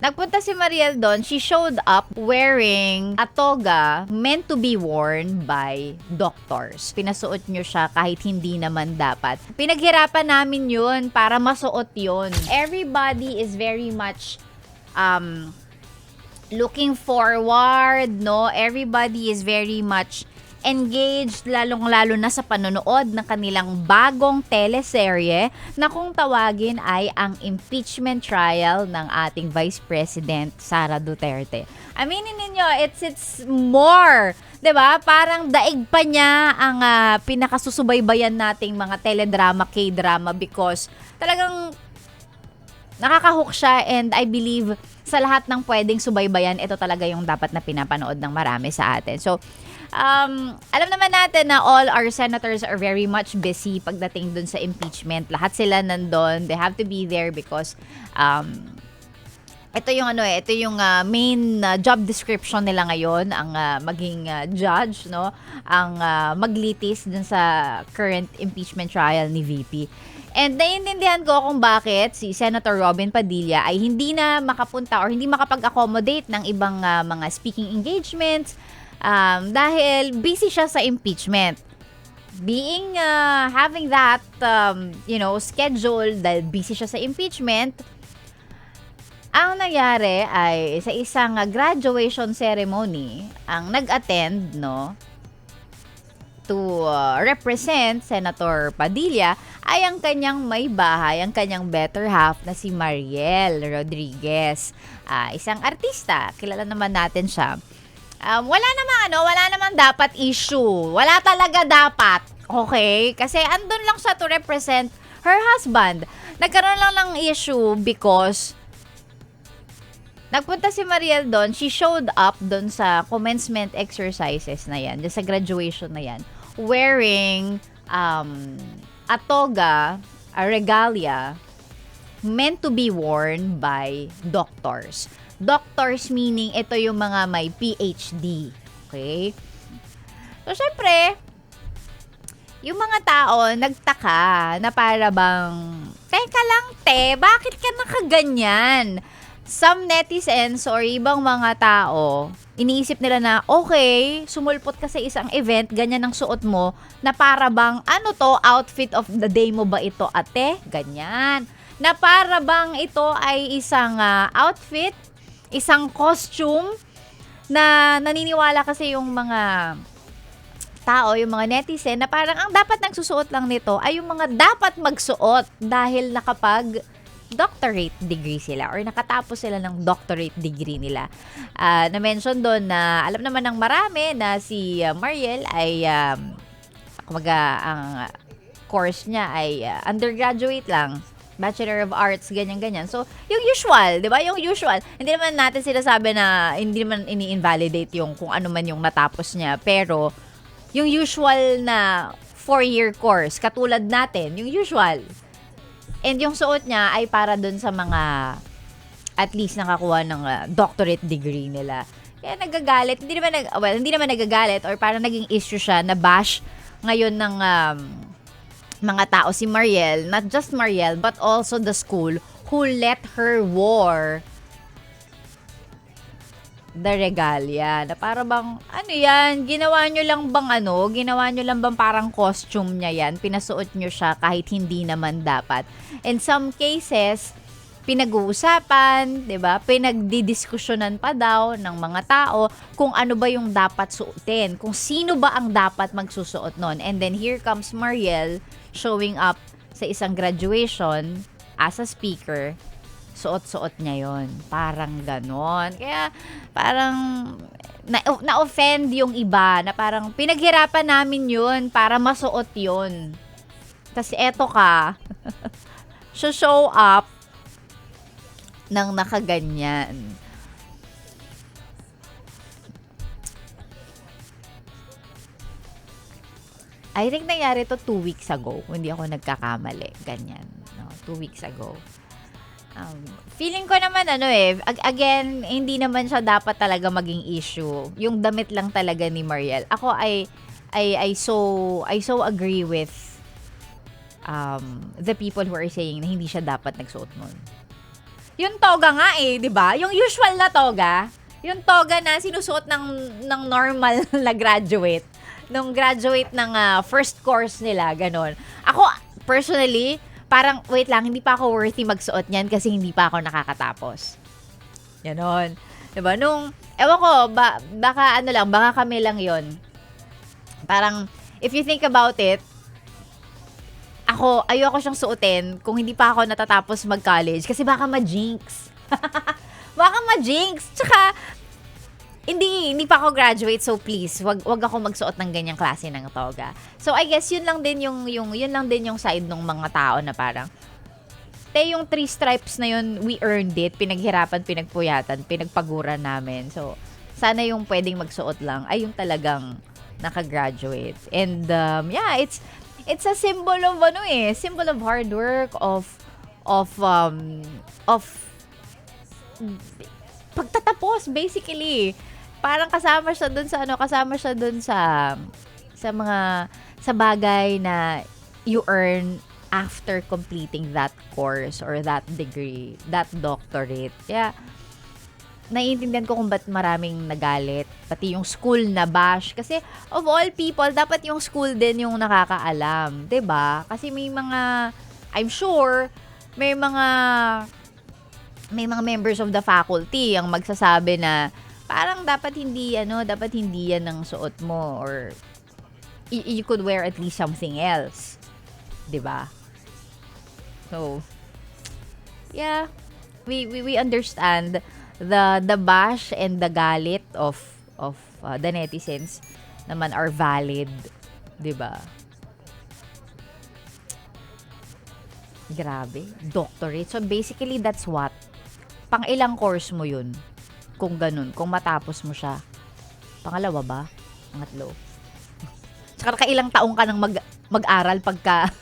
Nagpunta si Mariel doon. She showed up wearing a toga meant to be worn by doctors. Pinasuot nyo siya kahit hindi naman dapat. Pinaghirapan namin yun para masuot yun. Everybody is very much looking forward, no? Everybody is very much engaged, lalong-lalo na sa panonood ng kanilang bagong teleserye na kung tawagin ay ang impeachment trial ng ating Vice President Sara Duterte. Aminin ninyo, it's more, 'di ba? Parang daig pa niya ang pinakasusubaybayan nating mga teledrama, K-drama because talagang nakaka-hook siya and I believe sa lahat ng pwedeng subaybayan, ito talaga yung dapat na pinapanood ng marami sa atin. So, alam naman natin na all our senators are very much busy pagdating dun sa impeachment. Lahat sila nandun. They have to be there because ito yung main job description nila ngayon, ang maging judge, no? Ang maglitis dun sa current impeachment trial ni VP. And naiintindihan ko kung bakit si Senator Robin Padilla ay hindi na makapunta or hindi makapag-accommodate ng ibang mga speaking engagements dahil busy siya sa impeachment. Being having that schedule dahil busy siya sa impeachment, ang nangyari ay sa isang graduation ceremony ang nag-attend, no, to represent Senator Padilla ay ang kanyang may bahay, ang kanyang better half na si Mariel Rodriguez. Isang artista, kilala naman natin siya. Wala namang dapat issue. Wala talaga dapat. Okay? Kasi andun lang siya to represent her husband. Nagkaroon lang ng issue because nagpunta si Mariel doon. She showed up doon sa commencement exercises na yan, sa graduation na yan, wearing a toga, a regalia meant to be worn by doctors. Doctors meaning ito yung mga may PhD. Okay? So, syempre, yung mga tao nagtaka na para bang, teka lang te, bakit ka nakaganyan? Some netizens or ibang mga tao, iniisip nila na, okay, sumulpot ka sa isang event, ganyan ang suot mo, na para bang, ano to, outfit of the day mo ba ito, ate? Ganyan. Na para bang ito ay isang outfit, isang costume, na naniniwala kasi yung mga tao, yung mga netizen, na parang ang dapat nagsusuot lang nito ay yung mga dapat magsuot dahil nakapag doctorate degree sila or nakatapos sila ng doctorate degree nila. Na-mention doon na alam naman ng marami na si Mariel ay ang course niya ay undergraduate lang. Bachelor of Arts, ganyan-ganyan. So, yung usual, di ba? Yung usual. Hindi naman natin sinasabi na hindi naman ini-invalidate yung kung ano man yung natapos niya. Pero, yung usual na 4-year course, katulad natin, yung usual. And yung suot niya ay para dun sa mga at least nakakuha ng doctorate degree nila. Kaya nagagalit. Hindi naman nagagalit or parang naging issue siya na bash ngayon ng mga tao si Mariel. Not just Mariel, but also the school who let her wear the regalia. Na para bang, ano yan? Ginawa nyo lang bang parang costume niya yan? Pinasuot nyo siya kahit hindi naman dapat. In some cases, pinag-uusapan, 'di ba? Pinagdidiskusyonan pa daw ng mga tao kung ano ba yung dapat suotin, kung sino ba ang dapat magsusuot nun. And then here comes Mariel showing up sa isang graduation as a speaker. Suot-suot niya yon. Parang ganon. Kaya parang na-offend yung iba na parang pinaghirapan namin yun para masuot yun. Kasi eto ka, show up ng nakaganyan. I think nangyari to 2 weeks ago. Hindi ako nagkakamali. Ganyan. No, 2 weeks ago. Feeling ko naman again, hindi naman siya dapat talaga maging issue. Yung damit lang talaga ni Mariel. Ako I so agree with the people who are saying na hindi siya dapat nagsuot nun. Yung toga nga eh, 'di ba? Yung usual na toga, yung toga na sinusuot ng normal na graduate, nung graduate ng first course nila, ganon. Ako personally, parang wait lang, hindi pa ako worthy magsuot niyan kasi hindi pa ako nakakatapos. Ganon. 'Di ba? Nung ewan ko, baka ano lang, baka kami lang 'yon. Parang if you think about it, ayoko siyang suotin kung hindi pa ako natatapos mag-college kasi baka ma-jinx. Baka ma-jinx. Tsaka, hindi pa ako graduate, so please, wag ako magsuot ng ganyang klase ng toga. So I guess yun lang din yung side ng mga tao na parang yung 3 stripes na yun, we earned it, pinaghirapan, pinagpuyatan, pinagpaguran namin. So sana yung pwedeng magsuot lang ay yung talagang nakagraduate. And yeah, it's a symbol of symbol of hard work, of pagtatapos basically. Parang kasama siya dun sa bagay na you earn after completing that course or that degree, that doctorate. Kaya naiintindihan ko kung ba't maraming nagalit, pati yung school na bash. Kasi of all people, dapat yung school din yung nakakaalam, 'di ba? Kasi I'm sure may mga members of the faculty ang magsasabi na parang dapat hindi yan ang suot mo, or you could wear at least something else, 'di ba? So yeah, we understand the bash and the galit of the netizens naman are valid, 'di ba? Grabe, doctorate. So basically that's what, pang ilang course mo yun kung ganun, kung matapos mo siya? Pangalawa ba? Pangatlo? Tsaka nakailang taong ka nang mag-aral pagka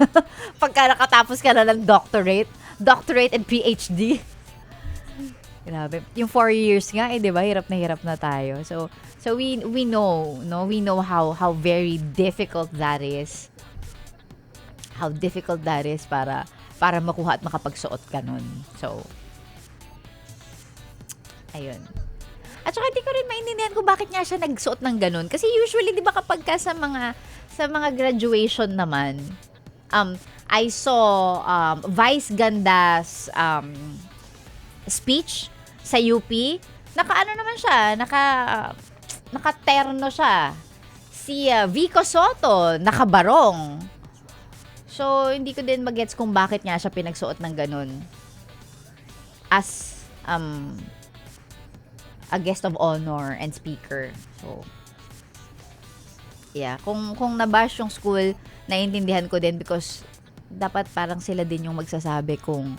nakatapos ka na ng doctorate and PhD. Grabe. Yung 4 years nga, 'di ba? Hirap na tayo. So we know, no? We know how very difficult that is. How difficult that is para makuha at makapagsuot ka nun. So ayun. At saka hindi ko rin maintindihan kung bakit nga siya nagsuot ng ganun. Kasi usually, 'di ba, kapag ka sa mga graduation naman, I saw Vice Ganda's speech sa UP, naka-ano naman siya, naka-terno siya. Si Vico Soto, nakabarong. So, hindi ko din magets kung bakit nga siya pinagsuot ng ganun as a guest of honor and speaker. So, yeah, kung nabash yung school, naiintindihan ko din because dapat parang sila din yung magsasabi kung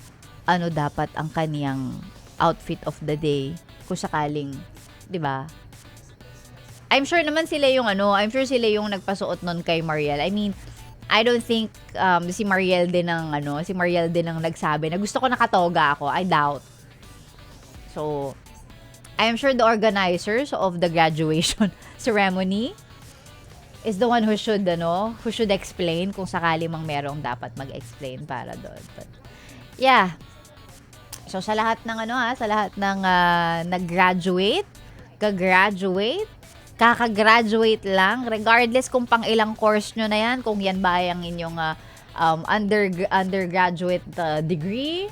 ano dapat ang kaniyang outfit of the day kung sakaling, 'di ba? I'm sure sila yung nagpasuot nun kay Mariel. I mean, I don't think si Mariel din ang nagsabi na gusto ko nakatoga ako. I doubt. So, I'm sure the organizers of the graduation ceremony is the one who should explain kung sakali mang merong dapat mag-explain para doon. But yeah. So sa lahat ng nag-graduate, kaka-graduate lang, regardless kung pang ilang course nyo na yan, kung yan ba ang inyong undergraduate degree,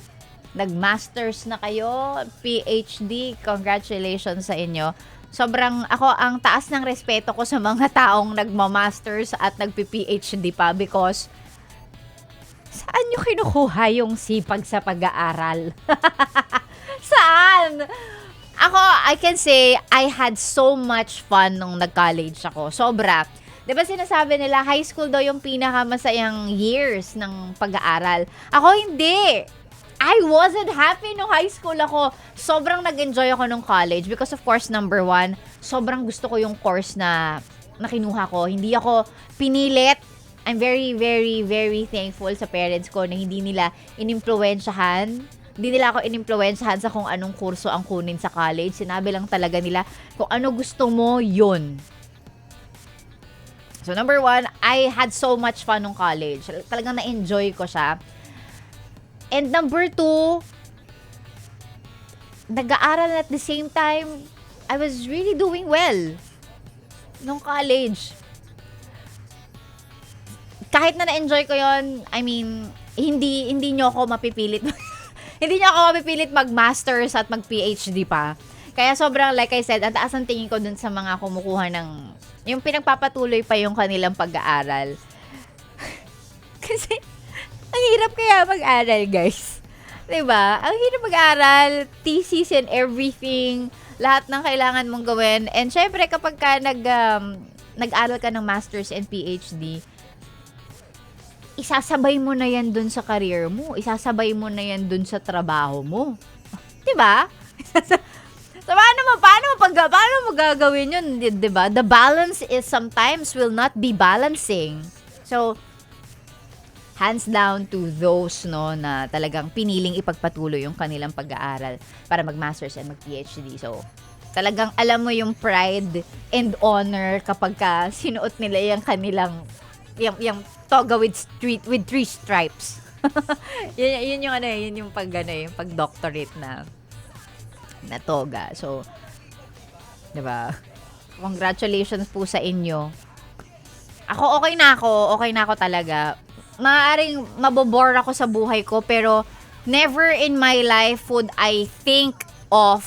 nag-masters na kayo, PhD, congratulations sa inyo. Ang taas ng respeto ko sa mga taong nagma-masters at nagpi-PhD pa because saan nyo kinukuha yung sipag sa pag-aaral? Saan? Ako, I can say, I had so much fun nung nag-college ako. Sobra. Diba sinasabi nila, high school daw yung pinakamasayang years ng pag-aaral. Ako, hindi. I wasn't happy nung high school ako. Sobrang nag-enjoy ako nung college because of course, number 1, sobrang gusto ko yung course na kinuha ko. Hindi ako pinilit. I'm very, very, very thankful sa parents ko na hindi nila inimpluwensyahan. Hindi nila ako inimpluwensyahan sa kung anong kurso ang kunin sa college. Sinabi lang talaga nila kung ano gusto mo, yun. So, number 1, I had so much fun nung college. Talagang na-enjoy ko siya. And number 2, nag-aaral at the same time, I was really doing well nung college. Kahit na na-enjoy ko yon, I mean, hindi nyo ako mapipilit. Hindi nyo ako mapipilit mag-masters at mag-PhD pa. Kaya sobrang, like I said, ang taas ng tingin ko dun sa mga kumukuha ng, yung pinagpapatuloy pa yung kanilang pag-aaral. Kasi, ang hirap kaya mag-aral, guys. Diba? Ang hirap mag-aral, thesis and everything, lahat ng kailangan mong gawin. And syempre, kapag ka nag-aral ka ng masters and PhD, isasabay mo na yan dun sa career mo. Isasabay mo na yan dun sa trabaho mo. Diba? So, paano mo gagawin yun? Diba? The balance is sometimes will not be balancing. So, hands down to those, no, na talagang piniling ipagpatuloy yung kanilang pag-aaral para mag-masters and mag-PhD. So, talagang alam mo yung pride and honor kapag ka sinuot nila yung kanilang yung toga with three stripes. yun yung yun yung yung pag-doctorate na toga. So, 'di ba? Congratulations po sa inyo. Ako okay na ako talaga. Maaaring mabobore ako sa buhay ko pero never in my life would I think of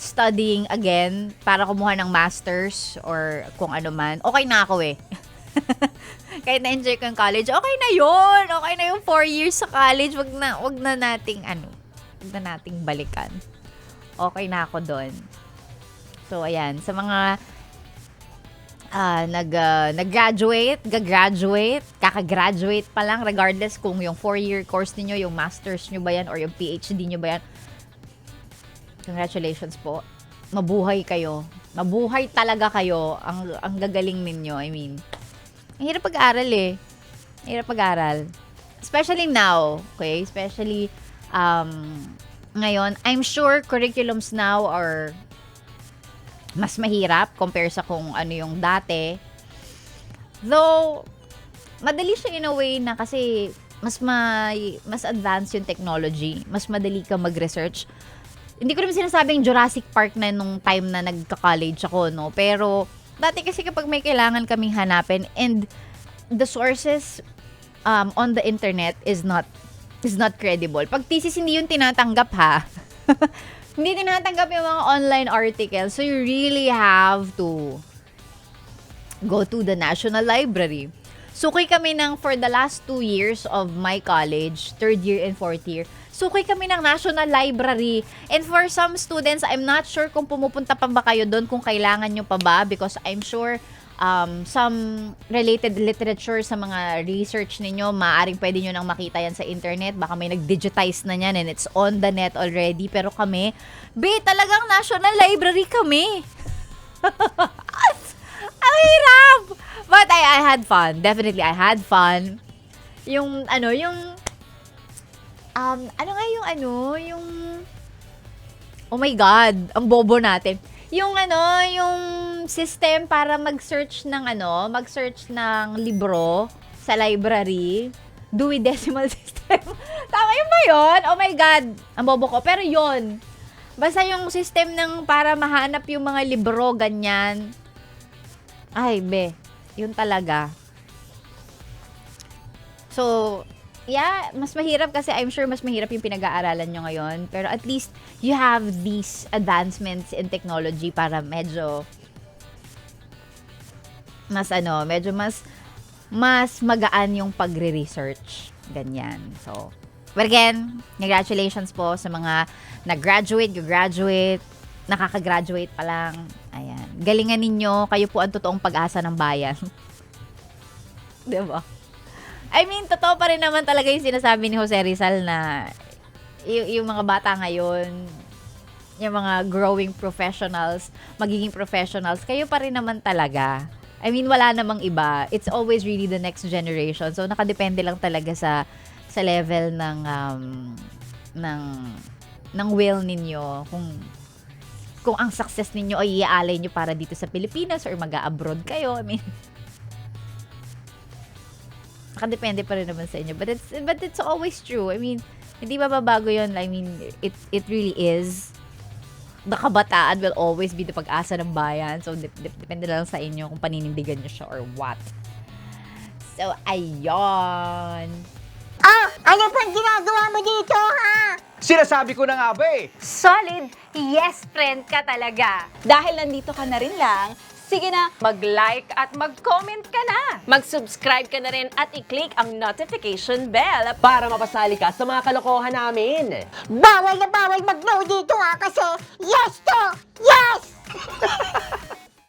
studying again para kumuha ng masters or kung ano man. Okay na ako eh. Kahit na-enjoy ko yung college, okay na yun. Okay na yung 4 years sa college. Wag na nating balikan. Okay na ako doon. So, ayan. Sa mga gagraduate, kakagraduate pa lang, regardless kung yung 4-year course niyo, yung masters niyo ba yan, or yung PhD niyo ba yan, congratulations po. Mabuhay kayo. Mabuhay talaga kayo. Ang gagaling ninyo. I mean, ang hirap pag-aral eh. Ang hirap pag-aral. Especially now. Okay? Especially ngayon. I'm sure curriculums now are mas mahirap compare sa kung ano yung dati. Though, madali siya in a way na kasi mas advanced yung technology. Mas madali ka mag-research. Hindi ko naman sinasabing Jurassic Park na nung time na nagka-college ako, no? Pero, dati kasi kapag may kailangan kaming hanapin and the sources on the internet is not credible. Pag thesis, hindi yun tinatanggap, ha? Hindi tinatanggap yung mga online articles. So, you really have to go to the National Library. Suki kami for the last 2 years of my college, 3rd year and 4th year, suki kami ng National Library. And for some students, I'm not sure kung pumupunta pa ba kayo doon, kung kailangan nyo pa ba, because I'm sure some related literature sa mga research ninyo, maaaring pwede nyo nang makita yan sa internet. Baka may nag-digitize na yan and it's on the net already. Pero kami, talagang National Library kami. Ang hirap! But I had fun. Definitely, I had fun. Yung oh my God, ang bobo natin. Yung system para mag-search ng libro sa library, Dewey Decimal System. Tama yun ba yun? Oh my God, ang bobo ko. Pero yun, basta yung system para mahanap yung mga libro, ganyan. Ay, yun talaga. So, yeah, mas mahirap kasi I'm sure mas mahirap yung pinag-aaralan nyo ngayon. Pero at least you have these advancements in technology para medyo mas magaan yung pagre-research. Ganyan. So, but again, congratulations po sa mga nag-graduate, nakaka-graduate pa lang. Ayan. Galingan ninyo, kayo po ang totoong pag-asa ng bayan. Diba? I mean, totoo pa rin naman talaga yung sinasabi ni Jose Rizal na yung mga bata ngayon, yung mga growing professionals, magiging professionals, kayo pa rin naman talaga. I mean, wala namang iba. It's always really the next generation. So, nakadepende lang talaga sa level ng will ninyo. Kung ang success ninyo ay iaalay nyo para dito sa Pilipinas or mag-a-abroad kayo. I mean, nakadepende pa rin naman sa inyo. But it's always true. I mean, Hindi mababago yun. I mean, it really is. The kabataan will always be the pag-asa ng bayan. So, depende lang sa inyo kung paninindigan nyo siya or what. So, ayun. Ano pang ginagawa mo dito, ha? Sinasabi ko na nga ba eh. Solid yes friend ka talaga. Dahil nandito ka na rin lang, sige na, mag-like at mag-comment ka na. Mag-subscribe ka na rin at i-click ang notification bell Para mapasali ka sa mga kalokohan namin. Bawal na bawal mag-no dito, ha? Kasi yes to yes!